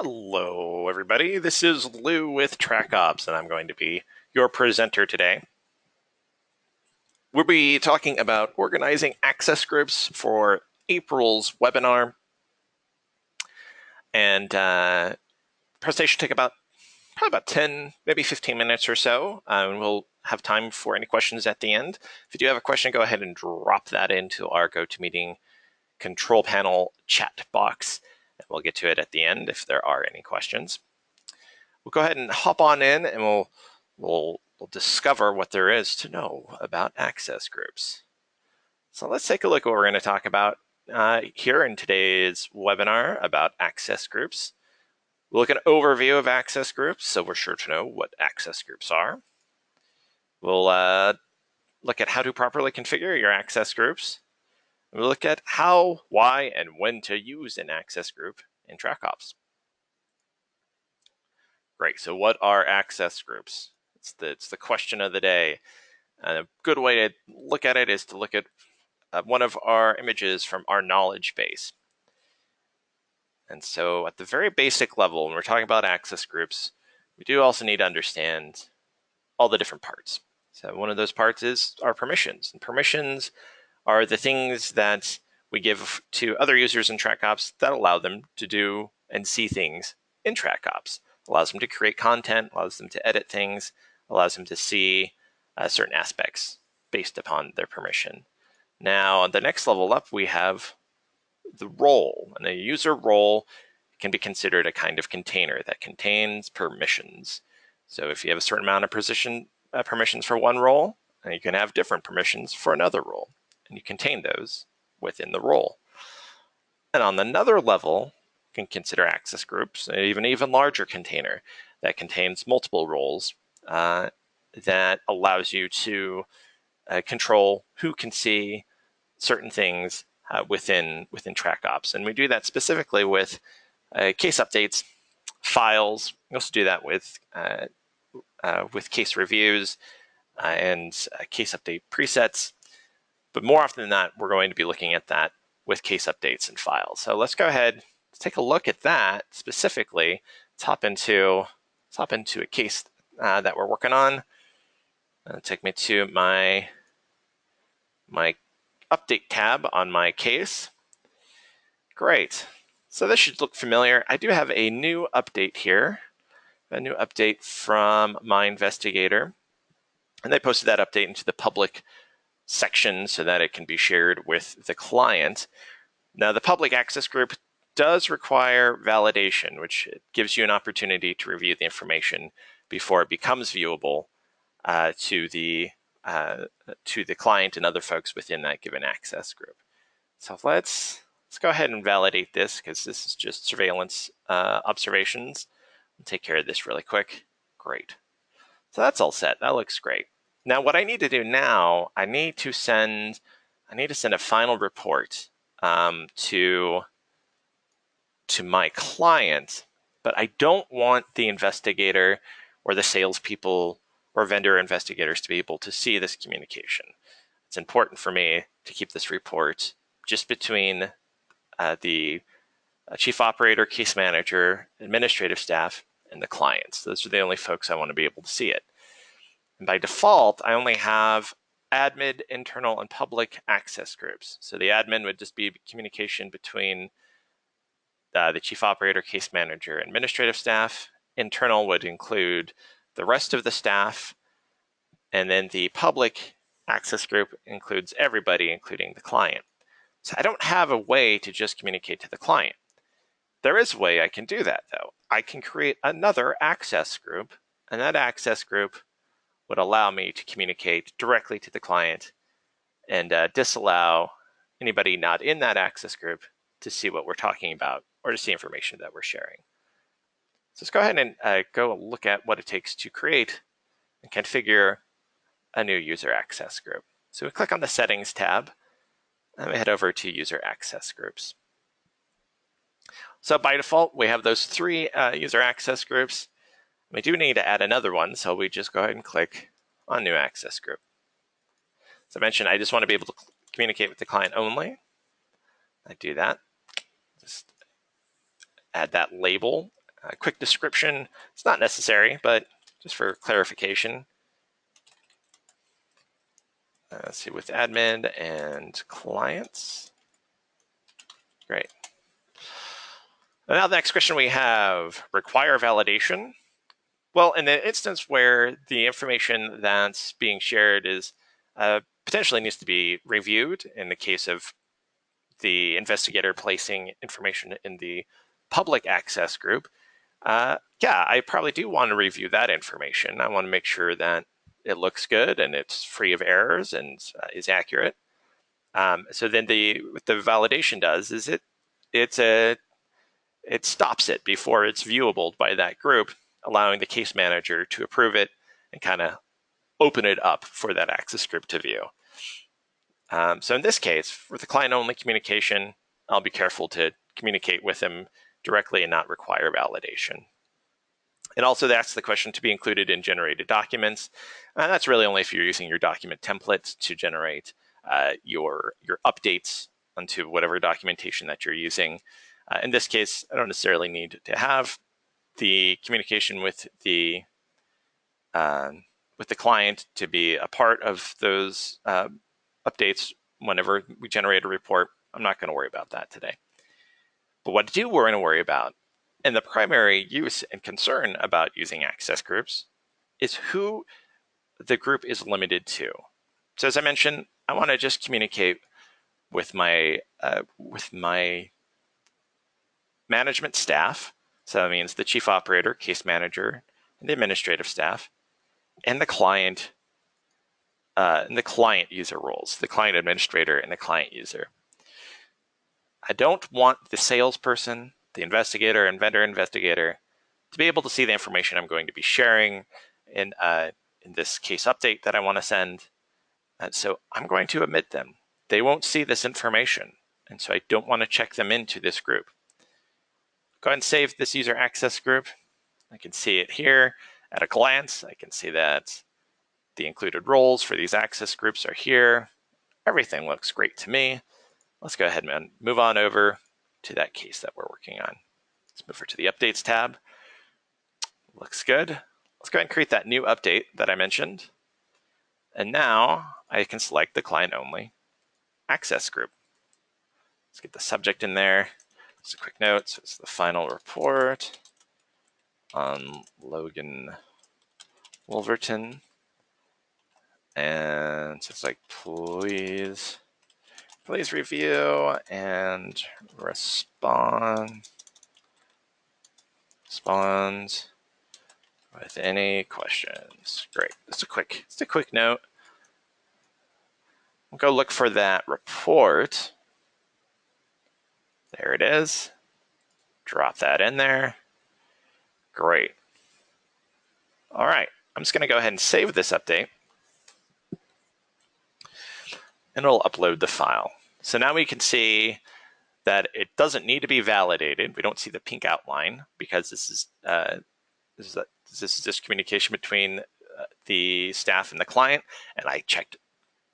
Hello, everybody. This is Lou with Trackops, and I'm going to be your presenter today. We'll be talking about organizing access groups for April's webinar. And presentation will take probably about 10, maybe 15 minutes or so. And we'll have time for any questions at the end. If you do have a question, go ahead and drop that into our GoToMeeting control panel chat box. And we'll get to it at the end if there are any questions. We'll go ahead and hop on in, and we'll discover what there is to know about access groups. So let's take a look at what we're going to talk about here in today's webinar about access groups. We'll look at an overview of access groups, so we're sure to know what access groups are. We'll look at how to properly configure your access groups. We'll look at how, why, and when to use an access group in Trackops. Great, so what are access groups? It's the question of the day. A good way to look at it is to look at one of our images from our knowledge base. And so at the very basic level, when we're talking about access groups, we do also need to understand all the different parts. So one of those parts is our permissions. And permissions are the things that we give to other users in Trackops that allow them to do and see things in Trackops. Allows them to create content, allows them to edit things, allows them to see certain aspects based upon their permission. Now, the next level up, we have the role. And a user role can be considered a kind of container that contains permissions. So if you have a certain amount of permissions for one role, and you can have different permissions for another role, and you contain those within the role. And on another level, you can consider access groups, an even larger container that contains multiple roles that allows you to control who can see certain things within Trackops. And we do that specifically with case updates, files. We also do that with case reviews and case update presets. But more often than not, we're going to be looking at that with case updates and files. So let's go ahead, let's take a look at that specifically. Let's hop into a case that we're working on. Take me to my update tab on my case. Great. So this should look familiar. I do have a new update here, a new update from my investigator. And they posted that update into the public section so that it can be shared with the client. Now, the public access group does require validation, which gives you an opportunity to review the information before it becomes viewable to the client and other folks within that given access group. So let's go ahead and validate this, because this is just surveillance observations. I'll take care of this really quick. Great. So that's all set. That looks great. Now, what I need to do now, I need to send a final report to my client, but I don't want the investigator or the salespeople or vendor investigators to be able to see this communication. It's important for me to keep this report just between the chief operator, case manager, administrative staff, and the clients. Those are the only folks I want to be able to see it. And by default, I only have admin, internal, and public access groups. So the admin would just be communication between the chief operator, case manager, administrative staff. Internal would include the rest of the staff. And then the public access group includes everybody, including the client. So I don't have a way to just communicate to the client. There is a way I can do that, though. I can create another access group, and that access group would allow me to communicate directly to the client and disallow anybody not in that access group to see what we're talking about or to see information that we're sharing. So let's go ahead and go look at what it takes to create and configure a new user access group. So we click on the Settings tab, and we head over to User Access Groups. So by default, we have those three user access groups. We do need to add another one, so we just go ahead and click on New Access Group. As I mentioned, I just want to be able to communicate with the client only. I do that. Just add that label A quick description, it's not necessary, but just for clarification. Let's see, with admin and clients. Great. And now the next question we have, require validation. Well, in the instance where the information that's being shared is potentially needs to be reviewed, in the case of the investigator placing information in the public access group, yeah, I probably do want to review that information. I want to make sure that it looks good and it's free of errors and is accurate. So then what the validation does is it stops it before it's viewable by that group, allowing the case manager to approve it and kind of open it up for that access group to view. So in this case, for the client-only communication, I'll be careful to communicate with them directly and not require validation. It also asks the question to be included in generated documents. And that's really only if you're using your document template to generate your updates onto whatever documentation that you're using. In this case, I don't necessarily need to have the communication with the client to be a part of those updates whenever we generate a report. I'm not going to worry about that today. But what we're going to worry about, and the primary use and concern about using access groups, is who the group is limited to. So as I mentioned, I want to just communicate with my management staff. So that means the chief operator, case manager, and the administrative staff, and the client user roles, the client administrator and the client user. I don't want the salesperson, the investigator, and vendor investigator to be able to see the information I'm going to be sharing in this case update that I want to send. And so I'm going to omit them. They won't see this information. And so I don't want to check them into this group. Go ahead and save this user access group. I can see it here at a glance. I can see that the included roles for these access groups are here. Everything looks great to me. Let's go ahead and move on over to that case that we're working on. Let's move over to the Updates tab. Looks good. Let's go ahead and create that new update that I mentioned. And now I can select the client-only access group. Let's get the subject in there. Just a quick note. So it's the final report on Logan Wolverton. And so it's like, please review and respond with any questions. Great. Just a quick note. We'll go look for that report. There it is. Drop that in there. Great. All right. I'm just going to go ahead and save this update. And it'll upload the file. So now we can see that it doesn't need to be validated. We don't see the pink outline because this is just communication between the staff and the client. And I checked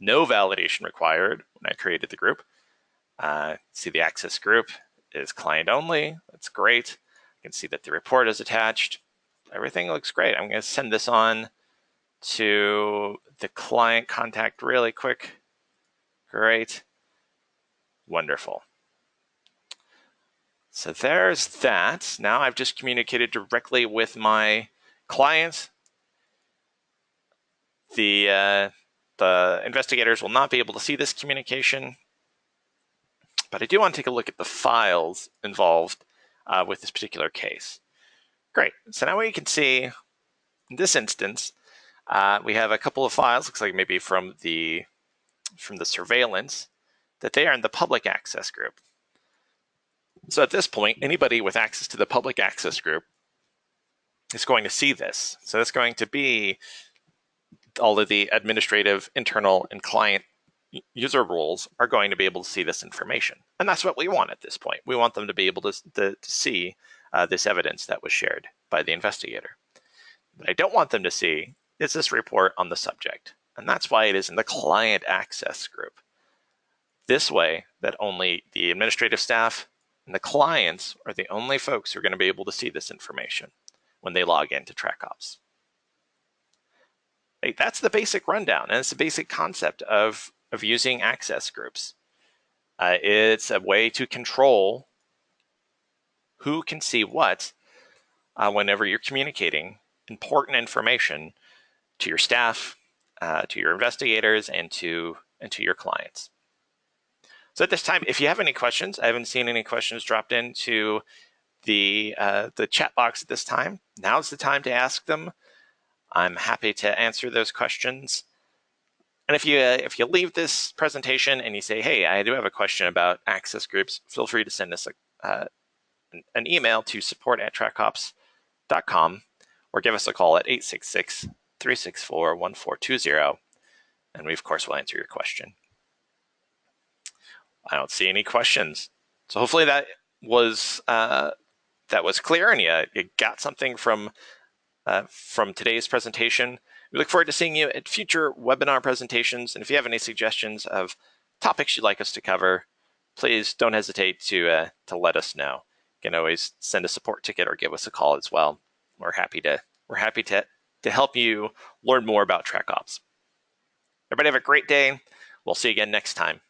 no validation required when I created the group. See the access group is client only. That's great. I can see that the report is attached. Everything looks great. I'm going to send this on to the client contact really quick. Great. Wonderful. So there's that. Now I've just communicated directly with my client. The investigators will not be able to see this communication, but I do want to take a look at the files involved with this particular case. Great. So now we can see in this instance, we have a couple of files, looks like maybe from the surveillance, that they are in the public access group. So at this point, anybody with access to the public access group is going to see this. So that's going to be all of the administrative, internal, and client user roles are going to be able to see this information. And that's what we want at this point. We want them to be able to see this evidence that was shared by the investigator. What I don't want them to see is this report on the subject. And that's why it is in the client access group. This way, that only the administrative staff And the clients are the only folks who are going to be able to see this information when they log into Trackops. Right? That's the basic rundown, and it's the basic concept of using access groups. It's a way to control who can see what whenever you're communicating important information to your staff, to your investigators, and to your clients. So at this time, if you have any questions, I haven't seen any questions dropped into the chat box at this time. Now's the time to ask them. I'm happy to answer those questions. And if you leave this presentation and you say, hey, I do have a question about access groups, feel free to send us an email to support@trackops.com or give us a call at 866-364-1420. And we, of course, will answer your question. I don't see any questions. So hopefully that was clear and you got something from today's presentation. We look forward to seeing you at future webinar presentations. And if you have any suggestions of topics you'd like us to cover, please don't hesitate to let us know. You can always send a support ticket or give us a call as well. We're happy to help you learn more about Trackops. Everybody have a great day. We'll see you again next time.